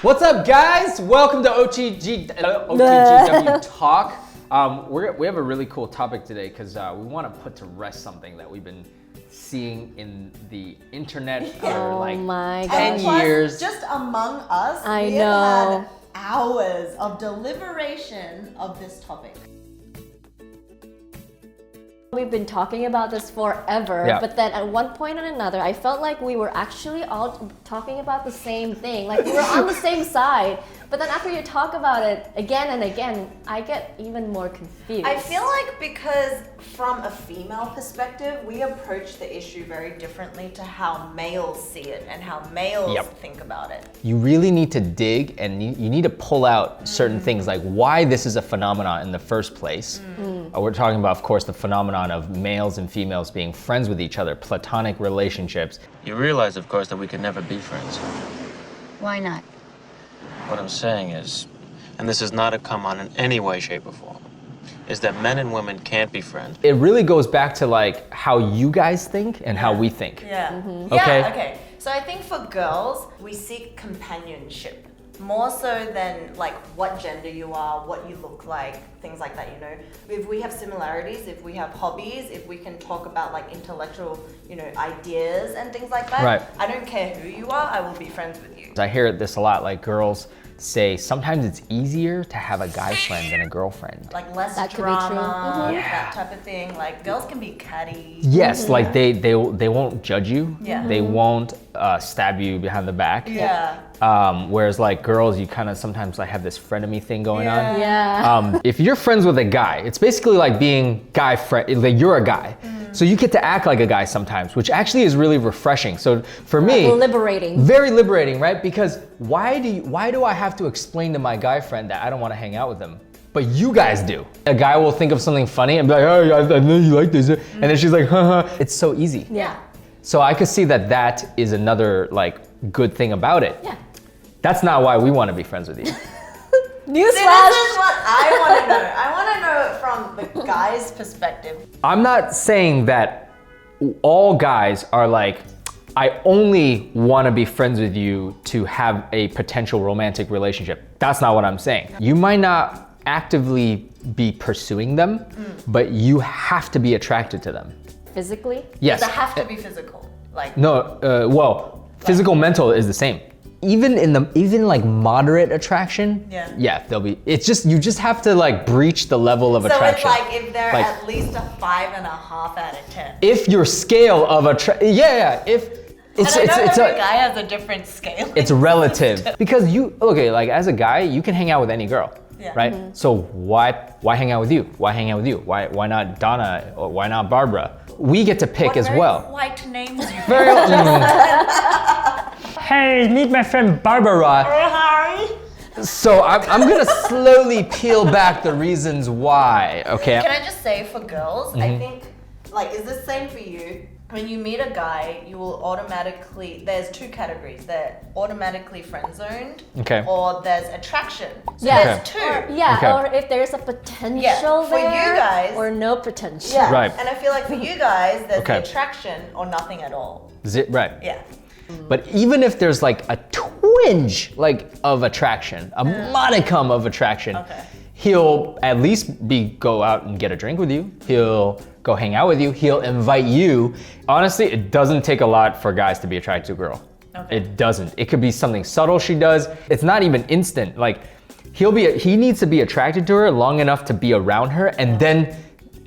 What's up, guys? Welcome to OTGW Talk. We have a really cool topic today because we want to put to rest something that we've been seeing in the internet for like 10 years. Just among us, we have had hours of deliberation of this topic. We've been talking about this forever, but then at one point or another, I felt like we were actually all talking about the same thing. Like we were on the same side. But then after you talk about it again and again, I get even more confused. I feel like because from a female perspective, we approach the issue very differently to how males see it and how males think about it. You really need to dig and you need to pull out certain things like why this is a phenomenon in the first place. We're talking about, of course, the phenomenon of males and females being friends with each other, platonic relationships. You realize, of course, that we could never be friends. Why not? What I'm saying is, and this is not a come on in any way, shape, or form, is that men and women can't be friends. It really goes back to like how you guys think and how we think. Okay. So I think for girls, we seek companionship more so than like what gender you are, what you look like, things like that, you know. If we have similarities, if we have hobbies, if we can talk about like intellectual, you know, ideas and things like that, I don't care who you are, I will be friends with you. I hear this a lot, like girls say sometimes it's easier to have a guy friend than a girlfriend. Like less That could be drama, true. that type of thing. Like girls can be catty. Yes, like they won't judge you. Yeah. They won't stab you behind the back. Yeah. Whereas like girls, you kind of sometimes like have this frenemy thing going on. Yeah. If you're friends with a guy, it's basically like being guy friend. Like you're a guy, so you get to act like a guy sometimes, which actually is really refreshing. So for me, liberating. very liberating, right? Because why do I have to explain to my guy friend that I don't want to hang out with him? But you guys do. A guy will think of something funny and be like, oh, I know you like this, and then she's like, haha. It's so easy. Yeah. So I could see that that is another like good thing about it. Yeah. That's not why we want to be friends with you. See, this is what I want to know. I want to know it from the guy's perspective. I'm not saying that all guys are like, I only want to be friends with you to have a potential romantic relationship. That's not what I'm saying. You might not actively be pursuing them, but you have to be attracted to them. Physically? Yes. Does it have to be physical? Like No, well, physical, mental is the same. Even like moderate attraction, they'll be. It's just you just have to like breach the level of attraction. So it's like if they're at least a 5.5 out of 10. If your scale of if it's every guy has a different scale. It's relative because like as a guy you can hang out with any girl, right? So why hang out with you? Why hang out with you? Why not Donna or why not Barbara? We get to pick as well. White names you Very Hey, meet my friend Barbara. Hi. So I'm gonna slowly peel back the reasons why, okay? Can I just say for girls, I think, like, is this same for you? When you meet a guy, you will automatically, there's two categories. They're automatically friend zoned, or there's attraction. So there's two. Or if there's a potential for there, you guys, or no potential. Yeah, Right. and I feel like for you guys, there's the attraction or nothing at all. Right. Yeah. But even if there's like a twinge of attraction, a modicum of attraction, he'll at least go out and get a drink with you. He'll go hang out with you. He'll invite you. Honestly, it doesn't take a lot for guys to be attracted to a girl. It doesn't. It could be something subtle she does. It's not even instant. Like he needs to be attracted to her long enough to be around her, and then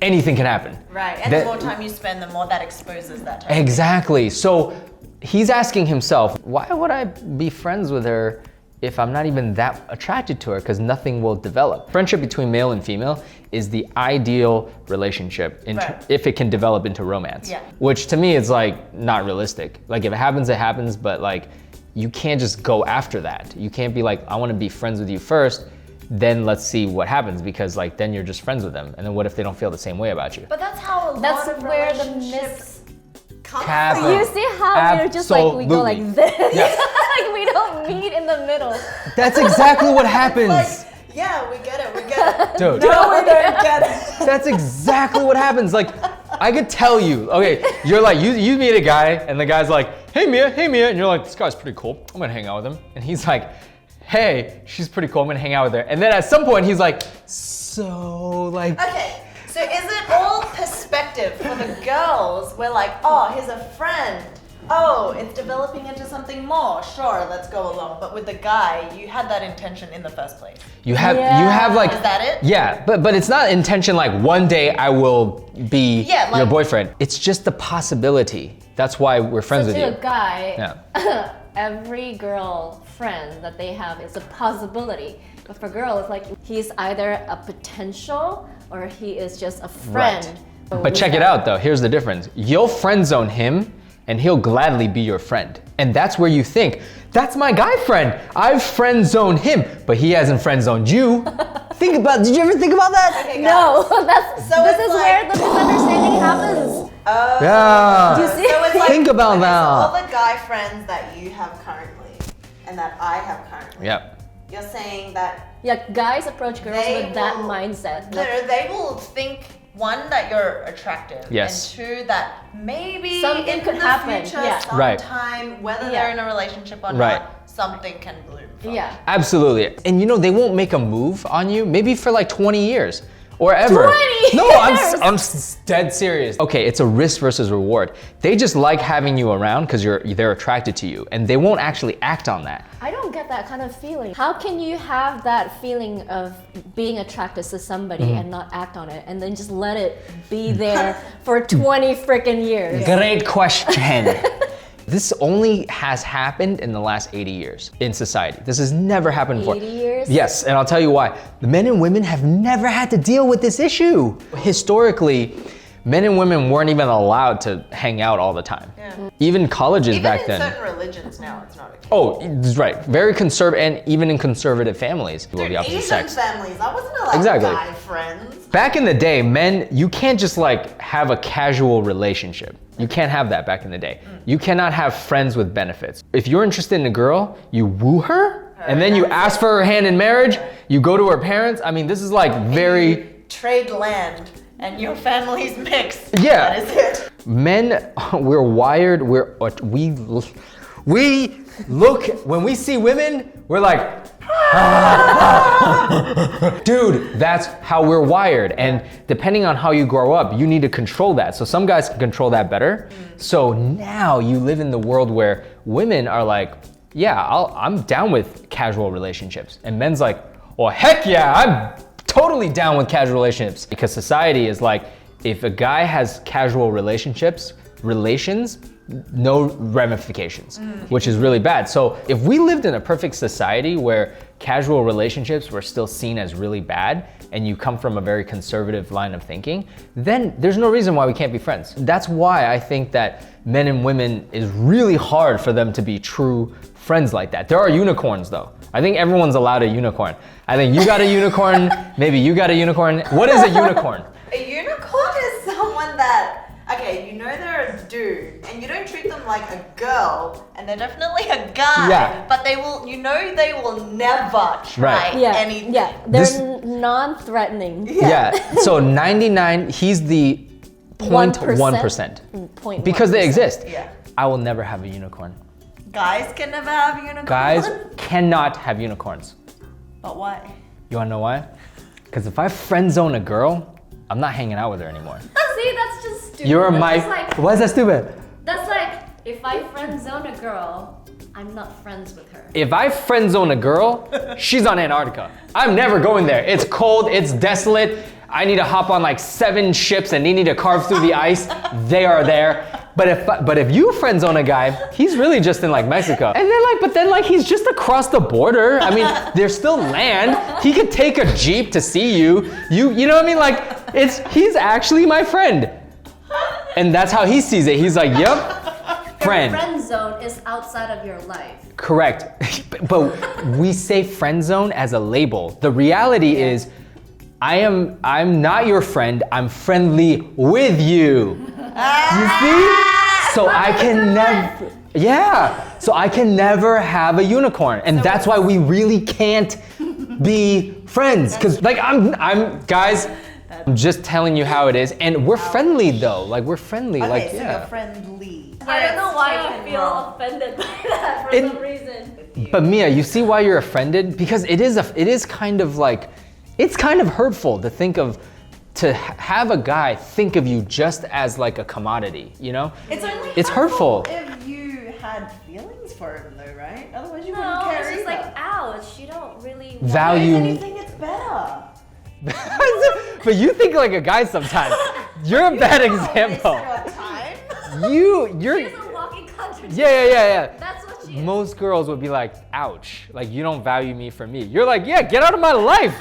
anything can happen. Right, and the more time you spend, the more that exposes that. Exactly. So he's asking himself, why would I be friends with her if I'm not even that attracted to her? Because nothing will develop. Friendship between male and female is the ideal relationship if it can develop into romance. Which to me is like not realistic. Like if it happens, but like you can't just go after that. You can't be like, I want to be friends with you first, then let's see what happens, because like then you're just friends with them. And then what if they don't feel the same way about you? But that's how a lot of where the relationships happen. You see how we're just like, we go like this. Like we don't meet in the middle. That's exactly what happens. Yeah, we get it. Dude. No, we don't get it. That's exactly what happens. Like, I could tell you, okay, you're like, you meet a guy and the guy's like, hey Mia, and you're like, this guy's pretty cool. I'm gonna hang out with him. And he's like, hey, she's pretty cool, I'm gonna hang out with her. And then at some point he's like, so like. Okay, so is it all perspective? For the girls, we're like, oh, here's a friend. Oh, it's developing into something more. Sure, let's go along. But with the guy, you had that intention in the first place. You have like. Is that it? Yeah, but it's not intention like one day I will be your boyfriend. It's just the possibility. That's why we're friends with you. To a guy, every girl friend that they have is a possibility. But for girls, it's like he's either a potential or he is just a friend. Right. But check it out though, here's the difference. You'll friend zone him and he'll gladly be your friend. And that's where you think, that's my guy friend. I've friend zoned him, but he hasn't friend zoned you. Did you ever think about that? Okay, no, this is where the misunderstanding happens. Yeah. Do you see? So it's like, think about that. So all the guy friends that you have currently and that I have currently. Yep. You're saying that guys approach girls with that mindset. They will think, one, that you're attractive. Yes. And two, that maybe something in could the happen. future, sometime, whether they're in a relationship or not, something can bloom from. Yeah. Absolutely. And they won't make a move on you, maybe for like 20 years. Or ever. 20 No, years. I'm dead serious. Okay, it's a risk versus reward. They just like having you around because they're attracted to you, and they won't actually act on that. I don't get that kind of feeling. How can you have that feeling of being attracted to somebody and not act on it, and then just let it be there for 20 freaking years? Great question. This only has happened in the last 80 years in society. This has never happened before. 80 years? Yes, and I'll tell you why. The men and women have never had to deal with this issue. Historically, men and women weren't even allowed to hang out all the time. Yeah. Even colleges back then. Even in certain religions now, it's not okay. Oh, right. Very conservative, and even in conservative families, people of the opposite Asian sex. families, I wasn't allowed guy friends. Back in the day, men, you can't just like have a casual relationship. You can't have that back in the day. You cannot have friends with benefits. If you're interested in a girl, you woo her, and then you ask for her hand in marriage, you go to her parents. I mean, this is like very... Trade land, and your family's mixed. Yeah. That is it. Men, we're wired, we look, when we see women, we're like, dude, that's how we're wired. And depending on how you grow up, you need to control that. So some guys can control that better. So now you live in the world where women are like, yeah, I'm down with casual relationships. And men's like, well, heck yeah, I'm totally down with casual relationships. Because society is like, if a guy has casual relations, no ramifications, which is really bad. So if we lived in a perfect society where casual relationships were still seen as really bad, and you come from a very conservative line of thinking, then there's no reason why we can't be friends. That's why I think that men and women is really hard for them to be true friends like that. There are unicorns though. I think everyone's allowed a unicorn. I think you got a unicorn, maybe you got a unicorn. What is a unicorn? A unicorn is someone that, okay, you know they're a dude, and you don't treat them like a girl, and they're definitely a guy, but they will never try anything. Yeah, they're non-threatening. So 99, he's the 0.1%. Because they exist. Yeah. I will never have a unicorn. Guys can never have unicorns. Guys cannot have unicorns. But why? You wanna know why? Because if I friend zone a girl, I'm not hanging out with her anymore. See, that's just stupid. Why is that stupid? That's like, if I friend zone a girl, I'm not friends with her. If I friend zone a girl, she's on Antarctica. I'm never going there. It's cold, it's desolate. I need to hop on like 7 ships and they need to carve through the ice. They are there. But if you friend zone a guy, he's really just in like Mexico. And then he's just across the border. I mean, there's still land. He could take a Jeep to see you. You know what I mean? Like, he's actually my friend. And that's how he sees it. He's like, yep, friend. Your friend zone is outside of your life. Correct. But we say friend zone as a label. The reality is, I'm not your friend, I'm friendly with you. You see? So I can never, so I can never have a unicorn. And that's why we really can't be friends. Cause like guys, I'm just telling you how it is, and we're friendly though. Like we're friendly. Okay, like so yeah. you're friendly. I don't know why I Taken feel wrong. offended by that for some reason. But Mia, you see why you're offended? Because it is kind of like, it's kind of hurtful to think of, to have a guy think of you just as like a commodity, you know? It's hurtful. if you had feelings for him though, right? Otherwise you wouldn't No, care it's just either. like, ouch, you don't really Value. If anything, it's better. But you think like a guy sometimes. You're a bad example. You're. She's a walking contradiction. Yeah. That's what she is. Most girls would be like, ouch, like you don't value me for me. You're like, yeah, get out of my life.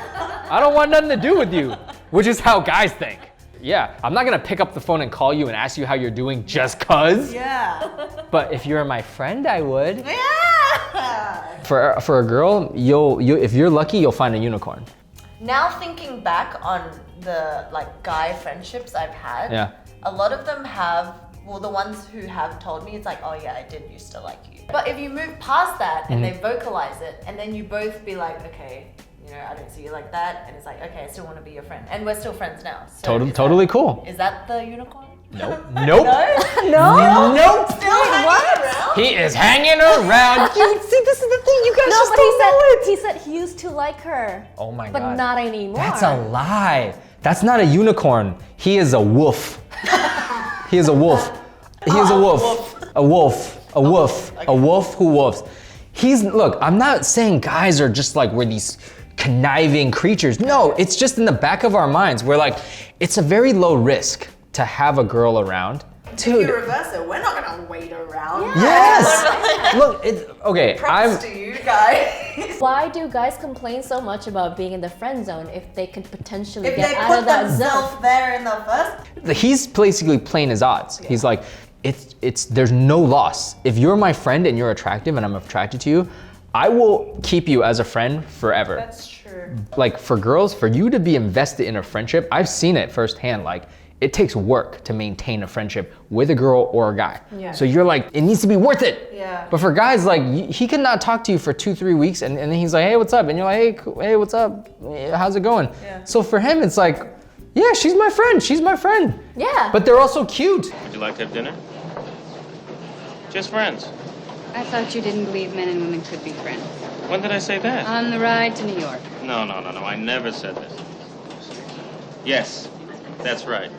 I don't want nothing to do with you, which is how guys think. Yeah, I'm not gonna pick up the phone and call you and ask you how you're doing just cause. Yeah. But if you're my friend, I would. Yeah. For a girl, you if you're lucky, you'll find a unicorn. Now thinking back on the like guy friendships I've had, Yeah. a lot of them have, well, the ones who have told me, it's like, oh yeah, I did used to like you. But if you move past that and they vocalize it, and then you both be like, okay, you know, I don't see you like that, and it's like, okay, I still want to be your friend, and we're still friends now. So Totally cool. Is that the unicorn? Nope. No? No? Nope. Still hanging around? He is hanging around. You see, this is the thing. You guys No, just but don't know it. he said he used to like her. Oh my But god. not anymore. That's a lie. That's not a unicorn. He is a wolf. He is a wolf. He is a wolf. A wolf. A wolf. A wolf who wolves. Look, I'm not saying guys are just like we're these conniving creatures. No, it's just in the back of our minds. We're like, it's a very low risk to have a girl around. Dude. You reverse it. We're not gonna wait around. Yes. Look, it's okay. Props to you guys. Why do guys complain so much about being in the friend zone if they could potentially If get they out put of that themselves zone? there in the first. He's basically playing his odds. He's like, there's no loss. If you're my friend and you're attractive and I'm attracted to you, I will keep you as a friend forever. That's true. Like for girls, for you to be invested in a friendship, I've seen it firsthand. Like it takes work to maintain a friendship with a girl or a guy. Yeah. So you're like, it needs to be worth it. Yeah. But for guys, like he could not talk to you for 2-3 weeks and then he's like, hey, what's up? And you're like, hey, what's up? How's it going? Yeah. So for him, it's like, yeah, she's my friend. She's my friend. Yeah. But they're also cute. Would you like to have dinner? Just friends. I thought you didn't believe men and women could be friends. When did I say that? On the ride to New York. No, I never said this. Yes, that's right.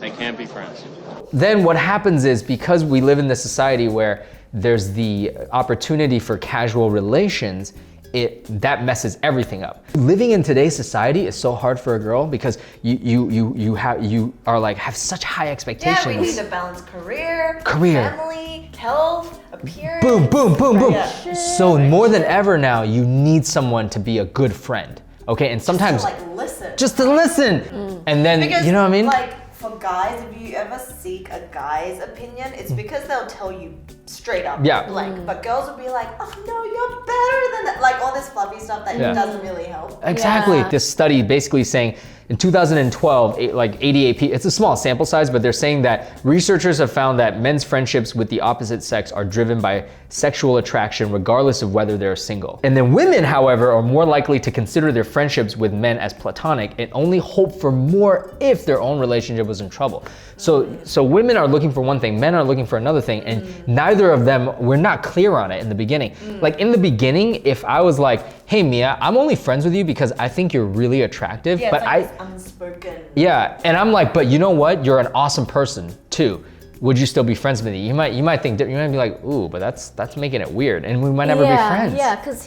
They can't be friends. Then what happens is because we live in this society where there's the opportunity for casual relations, that messes everything up. Living in today's society is so hard for a girl because you have such high expectations. Yeah, we need to balance career, Career. family, health, appearance. Boom, boom, boom, boom. Yeah. So more than ever now, you need someone to be a good friend. Okay, and sometimes Just to, like, listen. just to listen. And then Because, you know what I mean? Like, for guys, if you ever seek a guy's opinion, it's because they'll tell you straight up, Yeah. blank. But girls will be like, oh no, you're better than that. Like all this fluffy stuff that Yeah. doesn't really help. Exactly. Yeah. This study basically saying in 2012, like 88 it's a small sample size, but they're saying that researchers have found that men's friendships with the opposite sex are driven by sexual attraction regardless of whether they're single. And then women, however, are more likely to consider their friendships with men as platonic and only hope for more if their own relationship was in trouble. So women are looking for one thing, men are looking for another thing, and neither of them, we're not clear on it in the beginning. Like in the beginning, if I was like, hey Mia, I'm only friends with you because I think you're really attractive, Yeah, but it's like this unspoken. yeah, and I'm like, but you know what? You're an awesome person too. Would you still be friends with me? You might think, you might be like, ooh, but that's making it weird, and we might never be friends. Yeah, because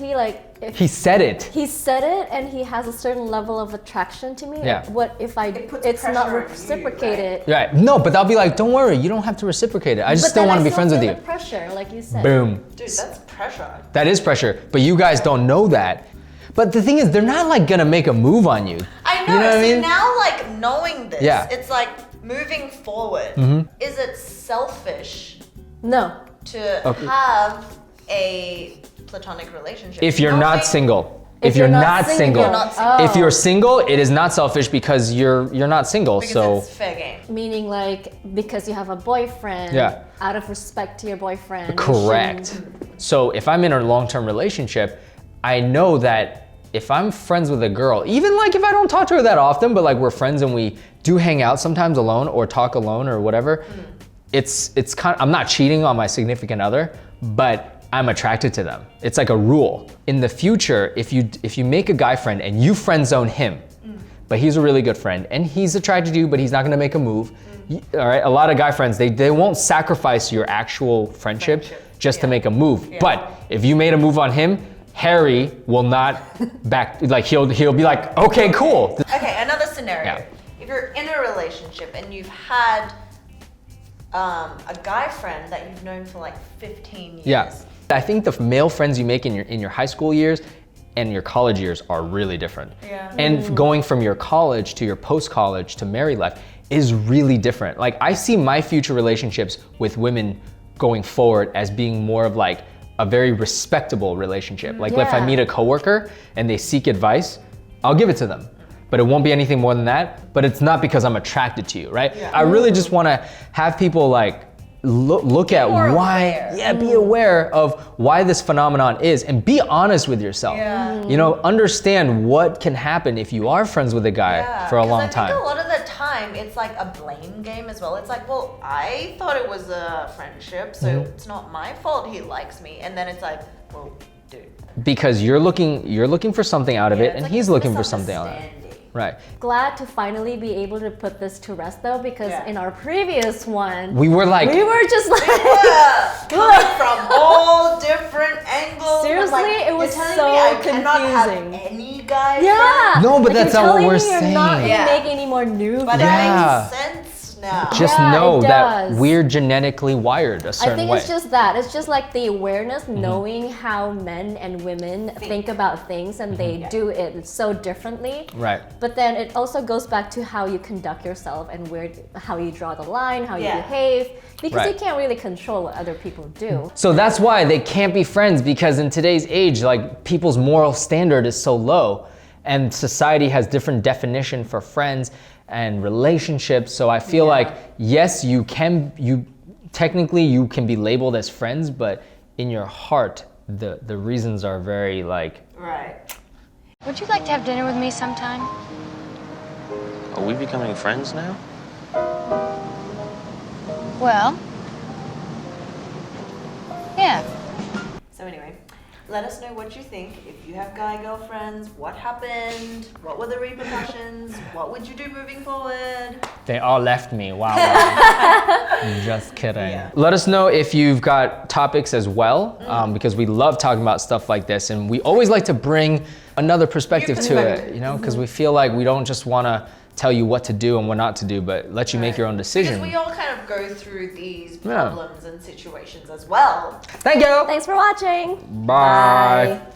He said it. He said it, and he has a certain level of attraction to me. Yeah. What if puts it's not pressure on you, reciprocated? Right. No, but they'll be like, don't worry, you don't have to reciprocate it. I just still want to be friends with you. The pressure, like you said. Boom. Dude, that's pressure. That is pressure, but you guys don't know that. But the thing is, they're not like gonna make a move on you. I know. You know what I See, mean? now, like knowing this, Yeah. it's like moving forward. Is it selfish No. to Okay. have a platonic relationship? If you're Knowing- not single. If you're not single. You're not single. If you're single, it is not selfish because you're not single. Because So it's fair game. Meaning like because you have a boyfriend. Yeah. Out of respect to your boyfriend. you correct. shouldn't- So if I'm in a long-term relationship, I know that if I'm friends with a girl, even like if I don't talk to her that often, but like we're friends and we do hang out sometimes alone or talk alone or whatever, it's kind of, I'm not cheating on my significant other, but I'm attracted to them. It's like a rule. In the future, if you make a guy friend and you friend zone him, but he's a really good friend and he's attracted to you, but he's not gonna make a move. All right, a lot of guy friends, they won't sacrifice your actual friendship just to make a move. But if you made a move on him, Harry will not back, like he'll be like, okay, cool. Okay, another scenario. Yeah. If you're in a relationship and you've had a guy friend that you've known for like 15 years. Yeah, I think the male friends you make in your high school years and your college years are really different. Yeah. And going from your college to your post-college to married life is really different. Like I see my future relationships with women going forward as being more of like a very respectable relationship. Like if I meet a coworker and they seek advice, I'll give it to them. But it won't be anything more than that. But it's not because I'm attracted to you, right? Yeah. I really just wanna have people like look at why, be aware of why this phenomenon is and be honest with yourself. You know, understand what can happen if you are friends with a guy for a long time. I think a lot of the time it's like a blame game as well. It's like, well, I thought it was a friendship, so it's not my fault he likes me. And then it's like, well, dude. Because you're looking for something out of it and like he's looking for something out of it. Right. Glad to finally be able to put this to rest though, because in our previous one, we were just like coming from all different angles. Seriously, like, it was so confusing. Cannot have any guy. Yeah. No, but like that's not what we're saying. You're not making any more new But it makes sense now. Just know that we're genetically wired a certain way. I think it's just that. It's just like the awareness, knowing how men and women think about things and they do it so differently. Right. But then it also goes back to how you conduct yourself and how you draw the line, how you behave, because you can't really control what other people do. So that's why they can't be friends, because in today's age, like people's moral standard is so low and society has different definition for friends and relationships. So I feel like, yes, technically you can be labeled as friends, but in your heart, the reasons are very like. Right. Would you like to have dinner with me sometime? Are we becoming friends now? Well, yeah. So anyway, let us know what you think. If you have guy girlfriends, what happened? What were the repercussions? What would you do moving forward? They all left me. Wow. I'm just kidding. Yeah. Let us know if you've got topics as well, because we love talking about stuff like this, and we always like to bring another perspective to it, you know, because we feel like we don't just want to tell you what to do and what not to do, but let you make your own decision. Because we all kind of go through these problems and situations as well. Thank you. Thanks for watching. Bye.